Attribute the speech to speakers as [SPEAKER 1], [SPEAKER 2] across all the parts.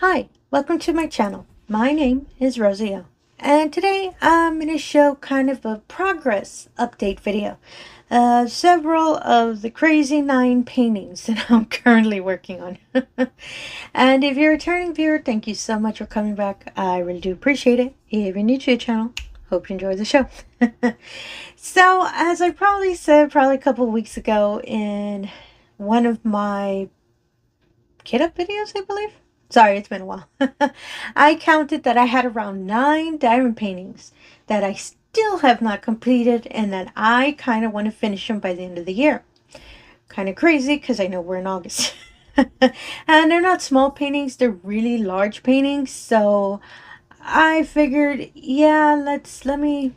[SPEAKER 1] Hi, welcome to my channel. My name is Rosy O, and today I'm going to show kind of a progress update video. Several of the crazy 9 paintings that I'm currently working on. And if you're a returning viewer, thank you so much for coming back. I really do appreciate it. If you're new to the channel, hope you enjoy the show. So, as I probably said a couple of weeks ago in one of my kit up videos, I believe. Sorry, it's been a while. I counted that I had around 9 diamond paintings that I still have not completed and that I kind of want to finish them by the end of the year. Kind of crazy because I know we're in August. And they're not small paintings, they're really large paintings. So I figured, yeah, let me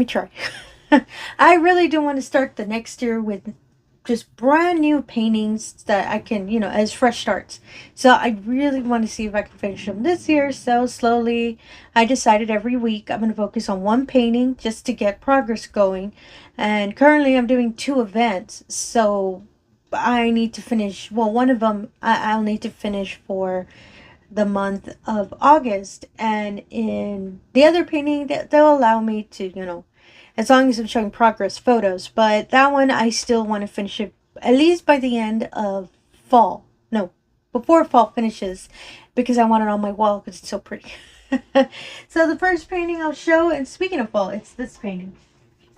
[SPEAKER 1] try. I really do want to start the next year with just brand new paintings that I can, as fresh starts. So I really want to see if I can finish them this year. So slowly, I decided every week I'm going to focus on one painting just to get progress going. And currently I'm doing 2 events. So I need to finish, well, one of them I'll need to finish for the month of August. And in the other painting, they'll allow me to, as long as I'm showing progress photos. But that one, I still want to finish it at least by the end of fall. No, before fall finishes, because I want it on my wall because it's so pretty. So the first painting I'll show, and speaking of fall, it's this painting.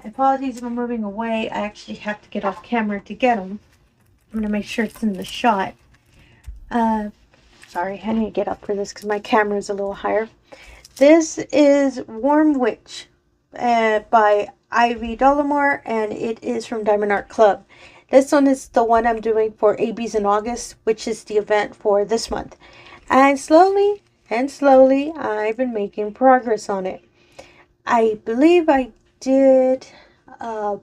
[SPEAKER 1] Apologies if I'm moving away. I actually have to get off camera to get them. I'm going to make sure it's in the shot. Sorry, I need to get up for this because my camera is a little higher. This is Warm Witch by Ivy Dollamore, and it is from diamondartclub. This one is the one I'm doing for ABs in August, which is the event for this month. And slowly I've been making progress on it. I believe I did I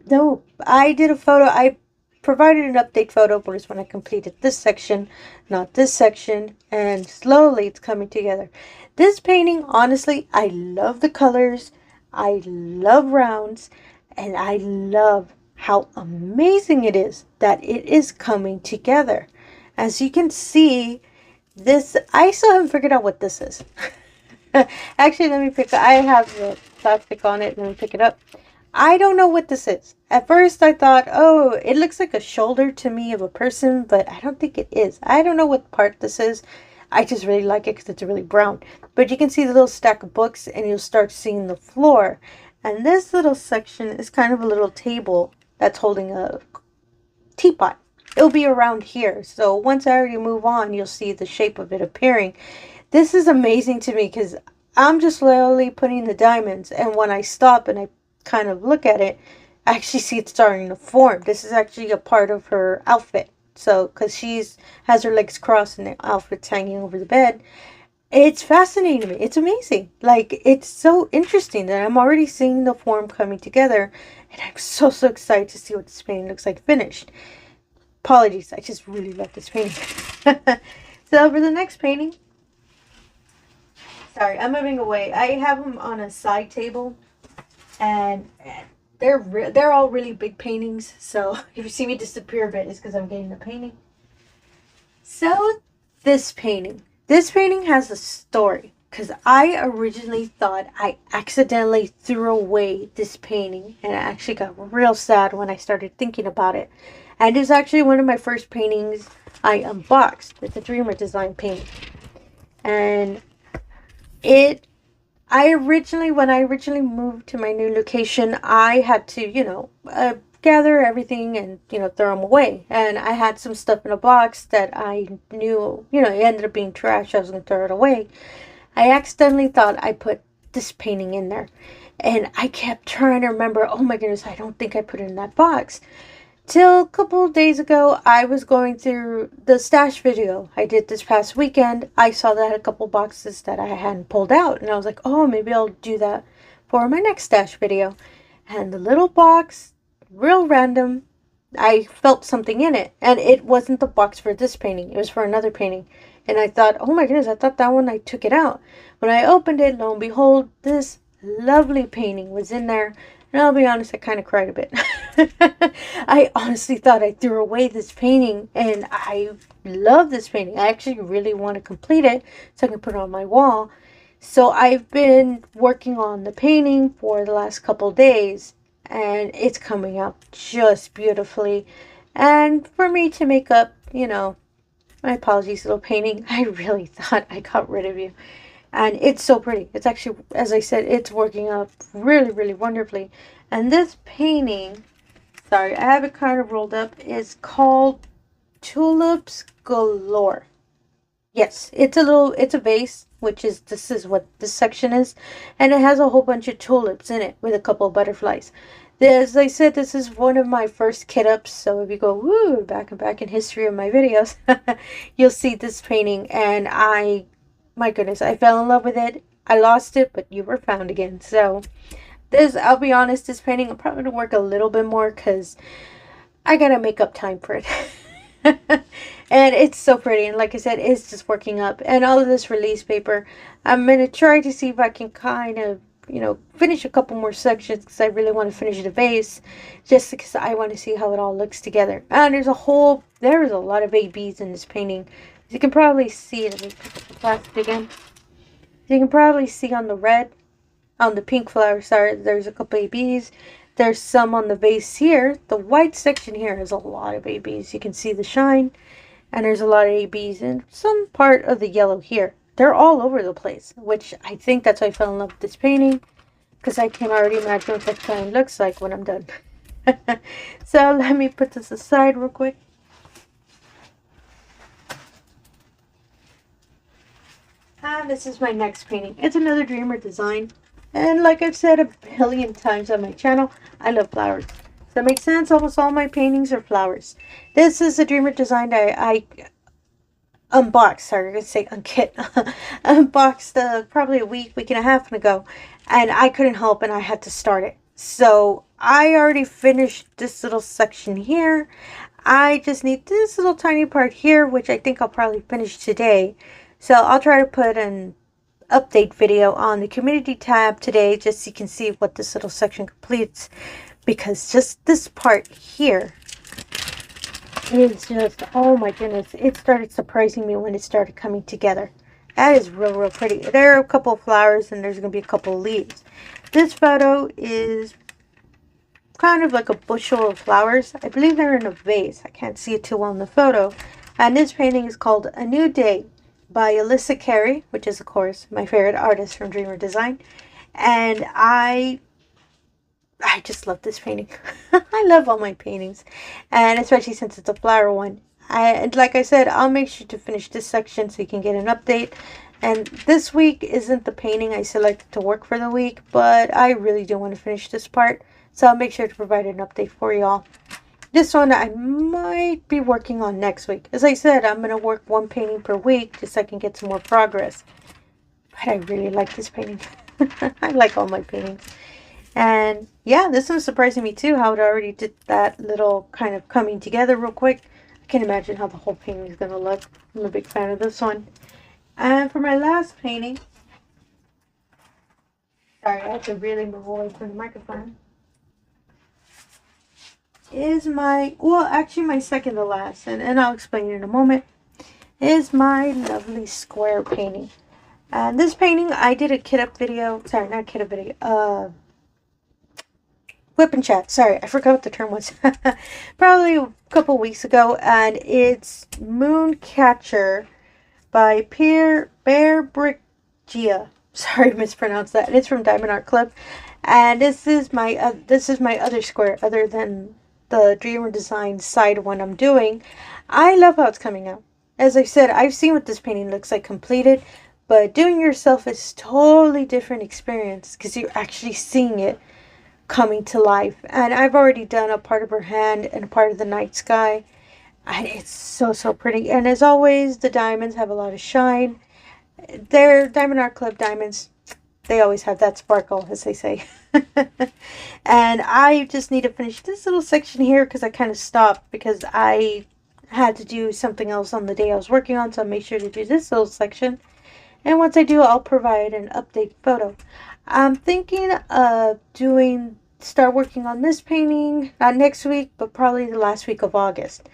[SPEAKER 1] did a photo. I provided an update photo, but it's when I completed this section, not this section, and slowly it's coming together. This painting, honestly, I love the colors, I love rounds, and I love how amazing it is that it is coming together. As you can see, this, I still haven't figured out what this is. Actually, I have the plastic on it, let me pick it up. I don't know what this is. At first I thought, oh, it looks like a shoulder to me of a person, but I don't think it is. I don't know what part this is. I just really like it because it's really brown. But you can see the little stack of books and you'll start seeing the floor. And this little section is kind of a little table that's holding a teapot. It'll be around here. So once I already move on, you'll see the shape of it appearing. This is amazing to me because I'm just slowly putting the diamonds. And when I stop and I kind of look at it, I actually see it starting to form. This is actually a part of her outfit. So, because has her legs crossed and the outfit's hanging over the bed. It's fascinating to me. It's amazing. Like, it's so interesting that I'm already seeing the form coming together. And I'm so excited to see what this painting looks like finished. Apologies, I just really love this painting. So, for the next painting, sorry, I'm moving away. I have them on a side table. And they're all really big paintings. So if you see me disappear a bit, it's because I'm getting the painting. So this painting has a story. Because I originally thought I accidentally threw away this painting. And I actually got real sad when I started thinking about it. And it was actually one of my first paintings I unboxed. It's a Dreamer design painting. And when I originally moved to my new location, I had to, gather everything and, throw them away. And I had some stuff in a box that I knew, it ended up being trash. I was going to throw it away. I accidentally thought I put this painting in there. And I kept trying to remember, oh my goodness, I don't think I put it in that box. Till a couple of days ago, I was going through the stash video I did this past weekend. I saw that I had a couple boxes that I hadn't pulled out. And I was like, oh, maybe I'll do that for my next stash video. And the little box, real random, I felt something in it. And it wasn't the box for this painting. It was for another painting. And I thought, oh my goodness, I thought that one, I took it out. When I opened it, lo and behold, this lovely painting was in there. And I'll be honest, I kind of cried a bit. I honestly thought I threw away this painting, and I love this painting. I actually really want to complete it so I can put it on my wall. So I've been working on the painting for the last couple days, and it's coming out just beautifully. And for me to make up, you know, my apologies, little painting, I really thought I got rid of you. And it's so pretty. It's actually, as I said, it's working out really, really wonderfully. And this painting, sorry, I have it kind of rolled up, is called Tulips Galore. Yes, it's a vase, which is, this is what this section is. And it has a whole bunch of tulips in it with a couple of butterflies. As I said, this is one of my first kit ups, so if you go woo back and back in history of my videos, you'll see this painting, and my goodness, I fell in love with it. I lost it, but you were found again. So this, I'll be honest, this painting I'm probably gonna work a little bit more because I gotta make up time for it. And it's so pretty, and like I said, it's just working up. And all of this release paper, I'm gonna try to see if I can kind of, you know, finish a couple more sections because I really want to finish the base, just because I want to see how it all looks together. And there's a lot of ABs in this painting. As you can probably see, let me pick up the plastic again. You can probably see on the red, on the pink flower, sorry, there's a couple ABs. There's some on the vase here. The white section here has a lot of ABs. You can see the shine, and there's a lot of ABs in some part of the yellow here. They're all over the place, which I think that's why I fell in love with this painting, because I can already imagine what that shine looks like when I'm done. So let me put this aside real quick. And this is my next painting. It's another Dreamer design. And like I've said a billion times on my channel, I love flowers. Does that make sense? Almost all my paintings are flowers. This is a Dreamer design I unboxed, sorry, I'm going to say unkit, unboxed probably a week and a half ago, and I couldn't help and I had to start it. So I already finished this little section here. I just need this little tiny part here, which I think I'll probably finish today. So I'll try to put an update video on the community tab today, just so you can see what this little section completes, because just this part here is just, oh my goodness, it started surprising me when it started coming together. That is real pretty. There are a couple of flowers, and there's going to be a couple of leaves. This photo is kind of like a bushel of flowers. I believe they're in a vase. I can't see it too well in the photo. And this painting is called A New Day by Alyssa Carey, which is, of course, my favorite artist from Dreamer Design. And I just love this painting. I love all my paintings, and especially since it's a flower one. Like I said, I'll make sure to finish this section so you can get an update. And this week isn't the painting I selected to work for the week, but I really do want to finish this part, so I'll make sure to provide an update for y'all. This one I might be working on next week. As I said, I'm going to work one painting per week just so I can get some more progress. But I really like this painting. I like all my paintings. And yeah, this one's surprising me too, how it already did that little kind of coming together real quick. I can imagine how the whole painting is going to look. I'm a big fan of this one. And for my last painting, sorry, I have to really move away from the microphone, is my, well, actually my second to last, and I'll explain it in a moment, is my lovely square painting. And this painting, I did a kit up video, sorry, not kit up video, whip and chat, sorry, I forgot what the term was, probably a couple weeks ago, and it's Mooncatcher by Bear Brick-Gia. Sorry, mispronounced that. And it's from diamondartclub, and this is my other square other than the Dreamer Designs side one I'm doing. I love how it's coming out. As I said, I've seen what this painting looks like completed, but doing yourself is totally different experience because you're actually seeing it coming to life. And I've already done a part of her hand and a part of the night sky, and it's so pretty. And as always, the diamonds have a lot of shine. They're diamondartclub diamonds. They always have that sparkle, as they say. And I just need to finish this little section here because I kind of stopped because I had to do something else on the day I was working on, so I'll make sure to do this little section. And once I do, I'll provide an update photo. I'm thinking of doing start working on this painting, not next week, but probably the last week of August.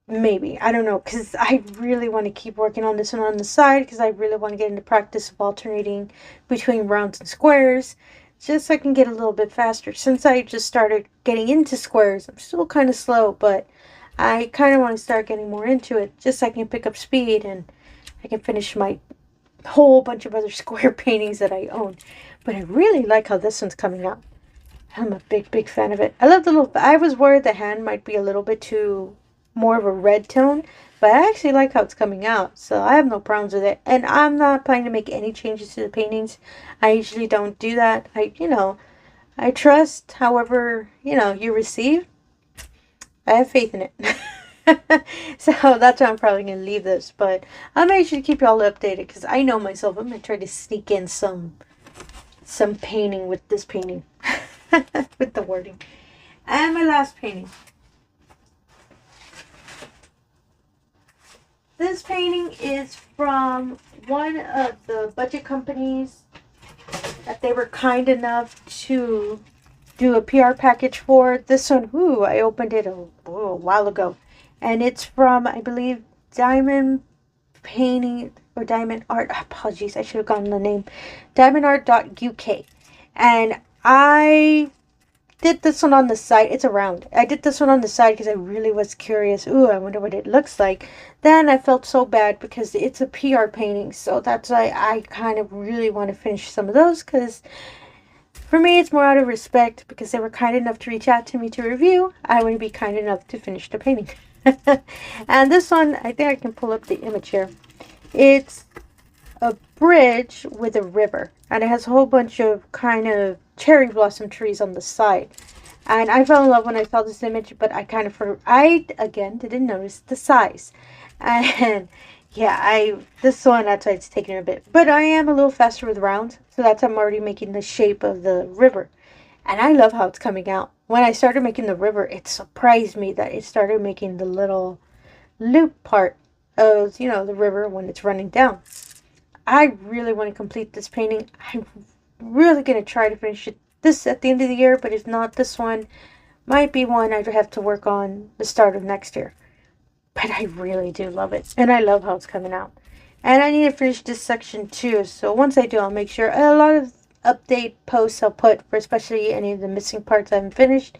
[SPEAKER 1] Maybe. I don't know, because I really want to keep working on this one on the side, because I really want to get into practice of alternating between rounds and squares, just so I can get a little bit faster. Since I just started getting into squares, I'm still kind of slow, but I kind of want to start getting more into it, just so I can pick up speed and I can finish my whole bunch of other square paintings that I own. But I really like how this one's coming out. I'm a big fan of it. I love the little, I was worried the hand might be a little bit too more of a red tone, but I actually like how it's coming out, so I have no problems with it. And I'm not planning to make any changes to the paintings. I usually don't do that. I trust however, you receive. I have faith in it. So that's why I'm probably going to leave this, but I'll make sure to keep you all updated, because I know myself, I'm going to try to sneak in some painting with this painting. With the wording. And my last painting. This painting is from one of the budget companies that they were kind enough to do a PR package for. This one, I opened it a while ago. And it's from, I believe, Diamond Painting or Diamond Art. Apologies, I should have gotten the name. diamondart.uk. And I did this one on the side. It's a round. I did this one on the side because I really was curious. I wonder what it looks like. Then I felt so bad because it's a PR painting. So that's why I kind of really want to finish some of those, because for me it's more out of respect, because they were kind enough to reach out to me to review. I want to be kind enough to finish the painting. And this one, I think I can pull up the image here. It's a bridge with a river, and it has a whole bunch of kind of cherry blossom trees on the side. And I fell in love when I saw this image, but I again didn't notice the size. And yeah, this one, that's why it's taking a bit. But I am a little faster with rounds, so that's I'm already making the shape of the river. And I love how it's coming out. When I started making the river, it surprised me that it started making the little loop part of, the river when it's running down. I really want to complete this painting. I'm really going to try to finish this at the end of the year, but if not, this one might be one I'd have to work on the start of next year. But I really do love it, and I love how it's coming out. And I need to finish this section too, so once I do, I'll make sure a lot of update posts I'll put for especially any of the missing parts I haven't finished.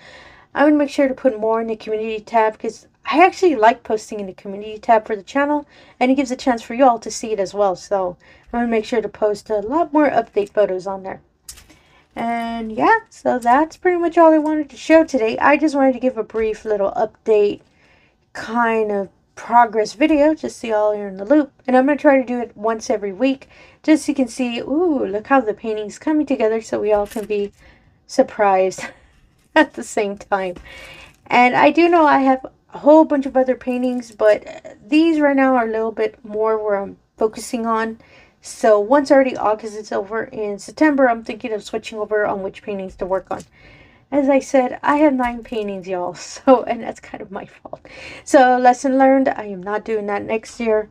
[SPEAKER 1] I'm going to make sure to put more in the community tab, because I actually like posting in the community tab for the channel, and it gives a chance for you all to see it as well. So I'm going to make sure to post a lot more update photos on there. And yeah, so that's pretty much all I wanted to show today. I just wanted to give a brief little update kind of progress video, just so y'all are in the loop. And I'm going to try to do it once every week, just so you can see, look how the painting's coming together, so we all can be surprised at the same time. And I do know I have a whole bunch of other paintings, but these right now are a little bit more where I'm focusing on. So once already August is over, in September I'm thinking of switching over on which paintings to work on. As I said, I have 9 paintings, y'all, and that's kind of my fault. So lesson learned, I am not doing that next year.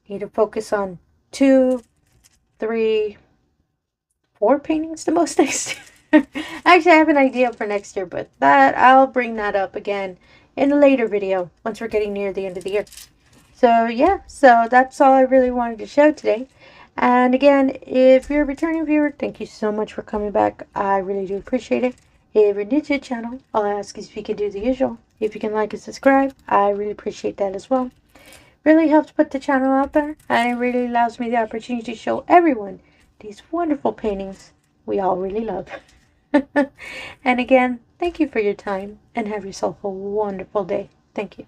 [SPEAKER 1] Need to focus on 2, 3, 4 paintings the most next year. Actually, I have an idea for next year, but I'll bring that up again in a later video once we're getting near the end of the year. So yeah, so that's all I really wanted to show today. And again, if you're a returning viewer, thank you so much for coming back. I really do appreciate it. If you're new to the channel, all I ask is if you can do the usual. If you can like and subscribe, I really appreciate that as well. Really helps put the channel out there, and it really allows me the opportunity to show everyone these wonderful paintings we all really love. And again, thank you for your time, and have yourself a wonderful day. Thank you.